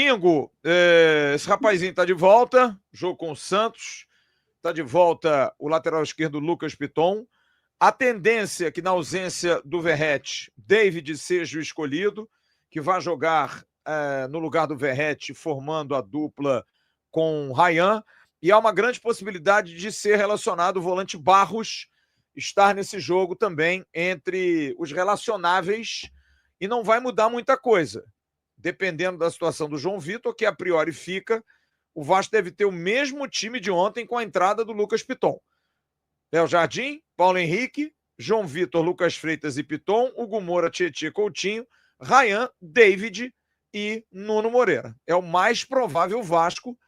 Domingo, esse rapazinho tá de volta, jogo com o Santos, tá de volta o lateral esquerdo Lucas Piton. A tendência é que na ausência do Verratti, David seja o escolhido, que vai jogar no lugar do Verratti, formando a dupla com Ryan, e há uma grande possibilidade de ser relacionado o volante Barros, estar nesse jogo também entre os relacionáveis, e não vai mudar muita coisa. Dependendo da situação do João Vitor, que a priori fica, o Vasco deve ter o mesmo time de ontem com a entrada do Lucas Piton. Léo Jardim, Paulo Henrique, João Vitor, Lucas Freitas e Piton, Hugo Moura, Tietê, Coutinho, Ryan, David e Nuno Moreira. É o mais provável Vasco.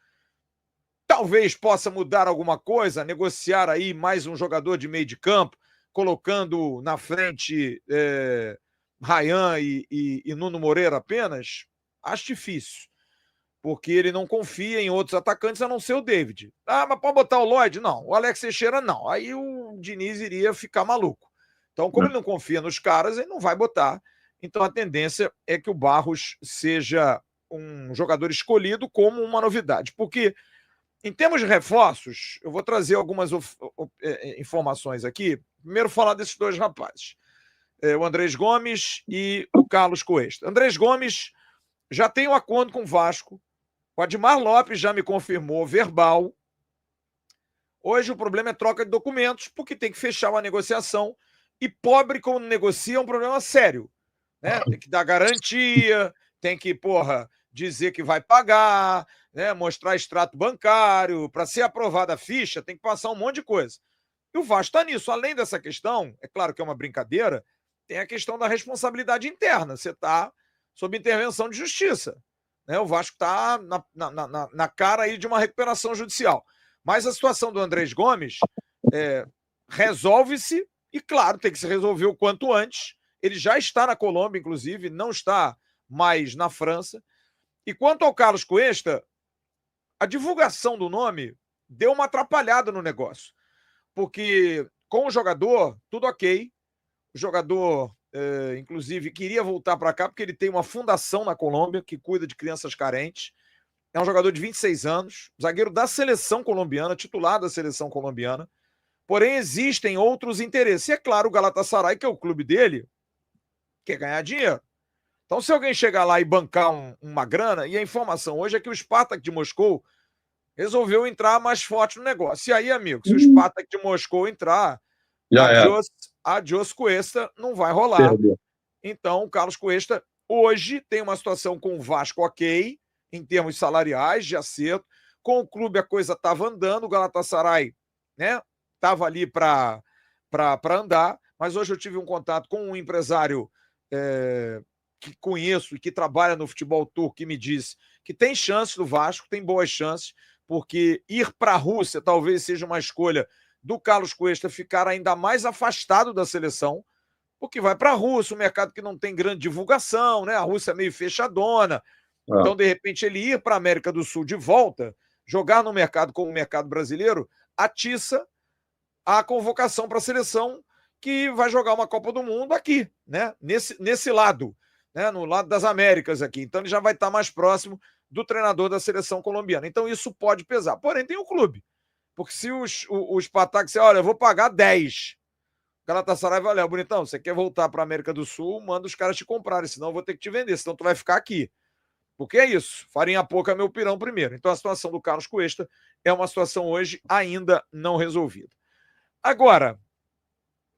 Talvez possa mudar alguma coisa, negociar aí mais um jogador de meio de campo, colocando na frente Ryan e Nuno Moreira apenas. Acho difícil, porque ele não confia em outros atacantes a não ser o David. Ah, mas pode botar o Lloyd? Não. O Alex Teixeira, não. Aí o Diniz iria ficar maluco. Então, como ele não confia nos caras, ele não vai botar. Então, a tendência é que o Barros seja um jogador escolhido como uma novidade. Porque, em termos de reforços, eu vou trazer algumas informações aqui. Primeiro, falar desses dois rapazes. O Andrés Gomes e o Carlos Cuesta. Andrés Gomes já tem um acordo com o Vasco. O Admar Lopes já me confirmou, verbal. Hoje o problema é troca de documentos, porque tem que fechar uma negociação. E pobre, quando negocia, é um problema sério. Né? Tem que dar garantia, tem que, dizer que vai pagar, né? Mostrar extrato bancário. Para ser aprovada a ficha, tem que passar um monte de coisa. E o Vasco está nisso. Além dessa questão, é claro que é uma brincadeira, tem a questão da responsabilidade interna. Você está sob intervenção de justiça. Né? O Vasco está na cara aí de uma recuperação judicial. Mas a situação do Andrés Gomes resolve-se e, claro, tem que se resolver o quanto antes. Ele já está na Colômbia, inclusive, não está mais na França. E quanto ao Carlos Cuesta, a divulgação do nome deu uma atrapalhada no negócio. Porque com o jogador, tudo ok. O jogador, inclusive, queria voltar para cá porque ele tem uma fundação na Colômbia que cuida de crianças carentes. É um jogador de 26 anos, zagueiro da seleção colombiana, titular da seleção colombiana. Porém, existem outros interesses. E é claro, o Galatasaray, que é o clube dele, quer ganhar dinheiro. Então, se alguém chegar lá e bancar uma grana, e a informação hoje é que o Spartak de Moscou resolveu entrar mais forte no negócio. E aí, amigo, se o Spartak de Moscou entrar, adiós Cuesta, não vai rolar. Perdeu. Então, o Carlos Cuesta hoje tem uma situação com o Vasco ok, em termos salariais, de acerto. Com o clube a coisa estava andando, o Galatasaray, né, estava ali para andar, mas hoje eu tive um contato com um empresário que conheço e que trabalha no futebol turco, que me disse que tem chance do Vasco, tem boas chances, porque ir para a Rússia talvez seja uma escolha do Carlos Cuesta ficar ainda mais afastado da seleção, porque vai para a Rússia, um mercado que não tem grande divulgação, né? A Rússia é meio fechadona. Então, de repente, ele ir para a América do Sul de volta, jogar no mercado como o mercado brasileiro, atiça a convocação para a seleção que vai jogar uma Copa do Mundo aqui, né? Nesse lado, né? No lado das Américas aqui. Então, ele já vai estar mais próximo do treinador da seleção colombiana. Então, isso pode pesar. Porém, tem o clube. Porque se o Spartak disser, olha, eu vou pagar 10, o Galatasaray vai, olha, bonitão, você quer voltar para a América do Sul, manda os caras te comprarem, senão eu vou ter que te vender, senão tu vai ficar aqui. Porque é isso, farinha pouca é meu pirão primeiro. Então a situação do Carlos Cuesta é uma situação hoje ainda não resolvida. Agora,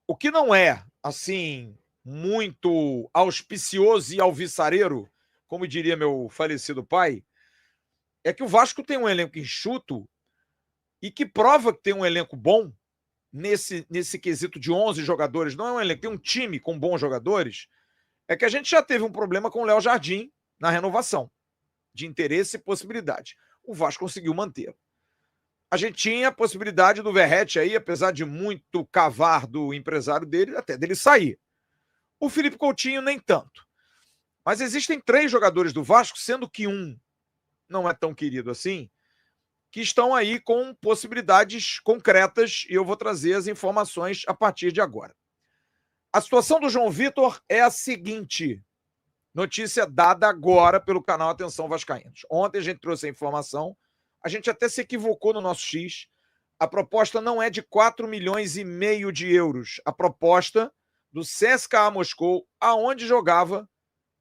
o que não é, assim, muito auspicioso e alvissareiro, como diria meu falecido pai, é que o Vasco tem um elenco enxuto e que prova que tem um elenco bom nesse quesito de 11 jogadores, não é um elenco, tem um time com bons jogadores, é que a gente já teve um problema com o Léo Jardim na renovação, de interesse e possibilidade. O Vasco conseguiu manter. A gente tinha a possibilidade do Verratti aí, apesar de muito cavar do empresário dele, até dele sair. O Felipe Coutinho nem tanto. Mas existem 3 jogadores do Vasco, sendo que um não é tão querido assim, que estão aí com possibilidades concretas e eu vou trazer as informações a partir de agora. A situação do João Vitor é a seguinte: Notícia dada agora pelo canal Atenção Vascaínos. Ontem a gente trouxe a informação, a gente até se equivocou no nosso X. A proposta não é de 4,5 milhões de euros. A proposta do CSKA Moscou, aonde jogava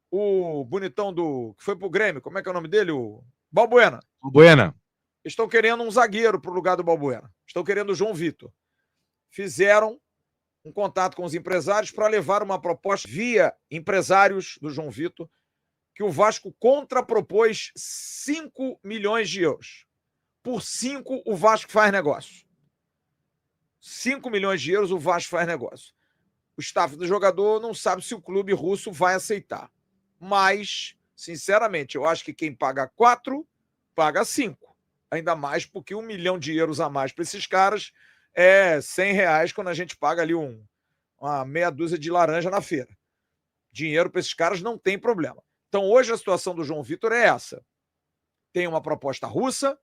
o bonitão que foi pro Grêmio, como é que é o nome dele? O Balbuena. Balbuena. Estão querendo um zagueiro pro lugar do Balbuena. Estão querendo o João Vitor. Fizeram um contato com os empresários para levar uma proposta via empresários do João Vitor, que o Vasco contrapropôs 5 milhões de euros. Por 5, o Vasco faz negócio. 5 milhões de euros, o Vasco faz negócio. O staff do jogador não sabe se o clube russo vai aceitar. Mas, sinceramente, eu acho que quem paga 4, paga 5. Ainda mais porque 1 milhão de euros a mais para esses caras é R$100 quando a gente paga ali uma meia dúzia de laranja na feira. Dinheiro para esses caras não tem problema. Então, hoje a situação do João Vitor é essa. Tem uma proposta russa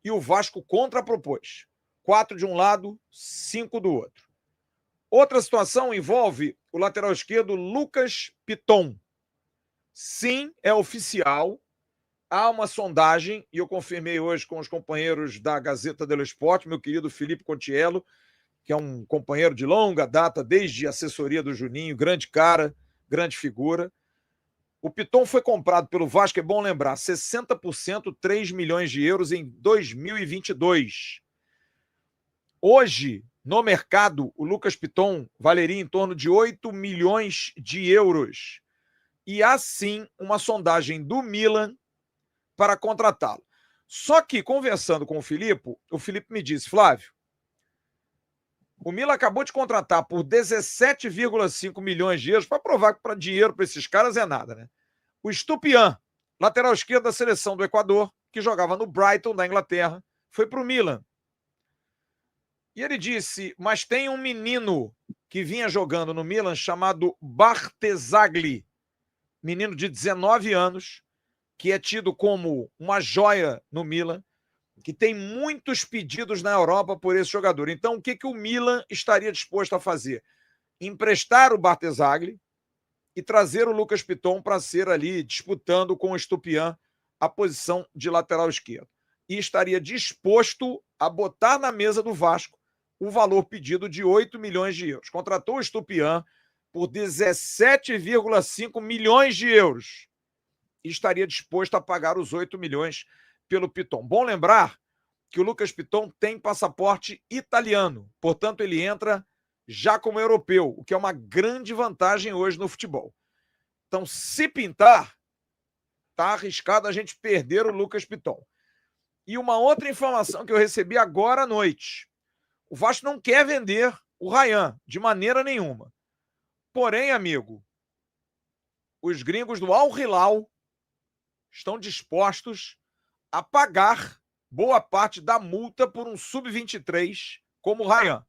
e o Vasco contrapropôs. 4 de um lado, 5 do outro. Outra situação envolve o lateral esquerdo Lucas Piton. Sim, é oficial. Há uma sondagem, e eu confirmei hoje com os companheiros da Gazeta dello Sport, meu querido Felipe Contiello, que é um companheiro de longa data, desde a assessoria do Juninho, grande cara, grande figura. O Piton foi comprado pelo Vasco, é bom lembrar, 60%, 3 milhões de euros em 2022. Hoje, no mercado, o Lucas Piton valeria em torno de 8 milhões de euros. E há sim uma sondagem do Milan para contratá-lo. Só que, conversando com o Filipe me disse, Flávio, o Milan acabou de contratar por 17,5 milhões de euros, para provar que para dinheiro para esses caras é nada, né? O Estupiñán, lateral esquerdo da seleção do Equador, que jogava no Brighton, da Inglaterra, foi para o Milan. E ele disse, mas tem um menino que vinha jogando no Milan chamado Bartesagli, menino de 19 anos, que é tido como uma joia no Milan, que tem muitos pedidos na Europa por esse jogador. Então, o que o Milan estaria disposto a fazer? Emprestar o Bartesagli e trazer o Lucas Piton para ser ali, disputando com o Estupiñán a posição de lateral esquerdo. E estaria disposto a botar na mesa do Vasco o valor pedido de 8 milhões de euros. Contratou o Estupiñán por 17,5 milhões de euros. E estaria disposto a pagar os 8 milhões pelo Piton. Bom lembrar que o Lucas Piton tem passaporte italiano, portanto ele entra já como europeu, o que é uma grande vantagem hoje no futebol. Então, se pintar, tá arriscado a gente perder o Lucas Piton. E uma outra informação que eu recebi agora à noite. O Vasco não quer vender o Ryan, de maneira nenhuma. Porém, amigo, os gringos do Al Hilal estão dispostos a pagar boa parte da multa por um sub-23 como o Ryan.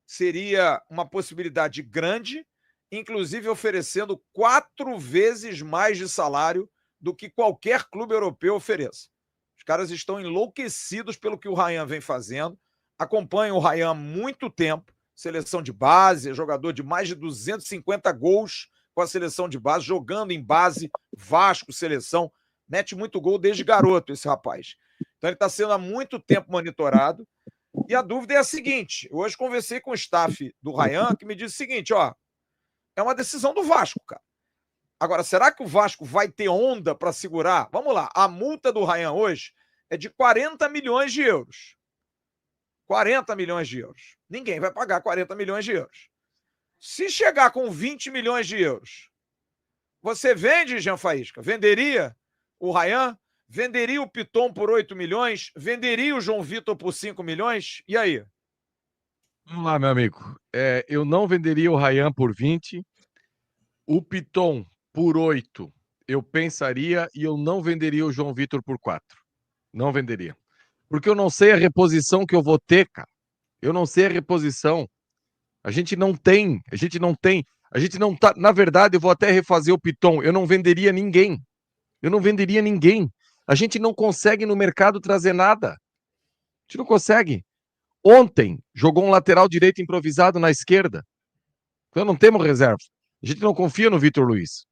Seria uma possibilidade grande, inclusive oferecendo 4 vezes mais de salário do que qualquer clube europeu ofereça. Os caras estão enlouquecidos pelo que o Ryan vem fazendo, acompanham o Ryan há muito tempo, seleção de base, jogador de mais de 250 gols com a seleção de base, jogando em base, Vasco, seleção, mete muito gol desde garoto esse rapaz. Então ele está sendo há muito tempo monitorado. E a dúvida é a seguinte, hoje conversei com o staff do Ryan, que me disse o seguinte, ó, é uma decisão do Vasco, cara. Agora, será que o Vasco vai ter onda para segurar? Vamos lá, a multa do Ryan hoje é de 40 milhões de euros. 40 milhões de euros. Ninguém vai pagar 40 milhões de euros. Se chegar com 20 milhões de euros, você vende, Jean Faísca? Venderia o Ryan? Venderia o Piton por 8 milhões? Venderia o João Vitor por 5 milhões? E aí? Vamos lá, meu amigo. Eu não venderia o Ryan por 20. O Piton por 8, eu pensaria, e eu não venderia o João Vitor por 4. Não venderia. Porque eu não sei a reposição que eu vou ter, cara. Eu não sei a reposição. A gente não tem. A gente não tá. Na verdade, eu vou até refazer o Piton. Eu não venderia ninguém. A gente não consegue no mercado trazer nada. A gente não consegue. Ontem, jogou um lateral direito improvisado na esquerda. Então não temos reserva. A gente não confia no Vitor Luiz.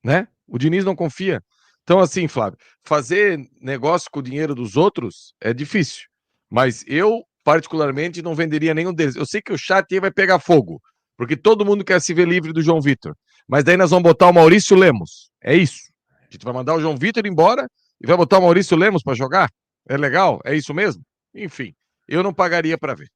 né? O Diniz não confia. Então, assim, Flávio, fazer negócio com o dinheiro dos outros é difícil. Mas eu, particularmente, não venderia nenhum deles. Eu sei que o chat aí vai pegar fogo, porque todo mundo quer se ver livre do João Vitor. Mas daí nós vamos botar o Maurício Lemos. É isso. A gente vai mandar o João Vitor embora e vai botar o Maurício Lemos para jogar? É legal? É isso mesmo? Enfim, eu não pagaria para ver.